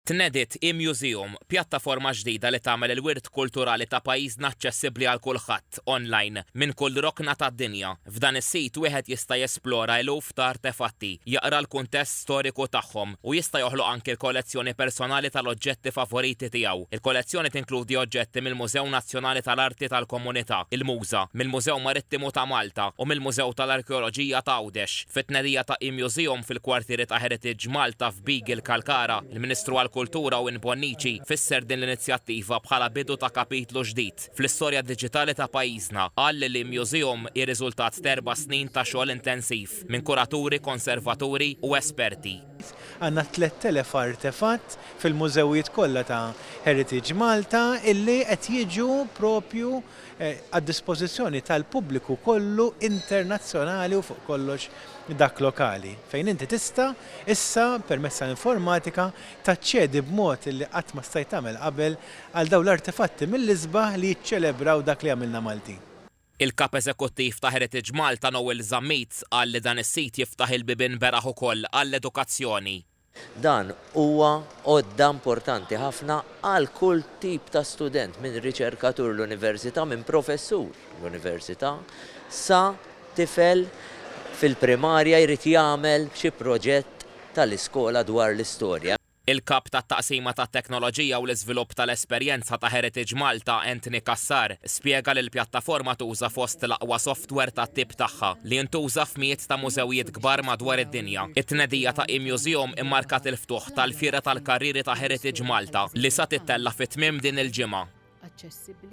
Tnedit e-Museum, pjattaforma ġdida li tagħmel il-wirt kulturali ta' pajjiżna aċċessibbli għal kulħadd online minn kull rokna tad-dinja. F'dan is-sit wieħed jista' jesplora eluf ta' artefatti, jaqra l-kuntest storiku tagħhom u jista' joħloq anke l-kollezzjoni personali tal-oġġetti favoriti tiegħu. Il-kollezzjoni tinkludi oġġetti mill-Mużew Nazzjonali tal-Arti tal-Komunità, il-Muża, mill-Mużew Marittimu ta' Malta u mill-Mużew tal-Arkeoloġija ta' Għawdex. Fit-tnedija ta' e-Museum fil-kwartieri ta' Heritage Malta f'Bigil Kalkara, il-Ministru Kultura u Bonnici fisser din l-inizjattiva bħala bidu ta' kapitlu ġdid fl-istorja diġitali ta' pajjiżna. Qal li l-Museum ir-riżultat ta' 4 snin ta' xogħol intensiv minn kuraturi, konservaturi u esperti. Għandna 3000 artefatt fil-mużewijiet kollha ta' Heritage Malta illi qed jiġu propju għad-dispożizzjoni tal-pubbliku kollu internazzjonali u fuq kollox dak lokali. Fejn inti tista' issa permezz tal-informatika taċċedi b'mod li qatt ma stajt tagħmel qabel għal dawn l-artefatti mill-isbaħ li jiċċelebraw dak li għamilna Maltin. Il-kap eżekuttiv ta' Heritage Malta Noel Zammit qal li dan is-sit jiftaħ il-bibien beraħ ukoll għall-edukazzjoni. Dan huwa għodda importanti ħafna għal kull tip ta' student, minn riċerkatur l-università, minn professur l-università, sa tifel fil-primarja jrid jagħmel xi proġett tal-iskola dwar l-istorja. Il-kap tat-taqsima tat-teknoloġija u l-iżvilupp tal-esperjenza ta' Heritage Malta Anthony Kassar spjega li l-pjattaforma tuża fost l-aqwa software tat-tip tagħha li jintuża f'mijiet ta' mużewijiet kbar madwar id-dinja. It-tnedija ta' e-Museum immarkat il-ftuħ tal-Fiera tal-Karriri ta' Heritage Malta li sa tittella fit-tmiem din il-ġimgħa.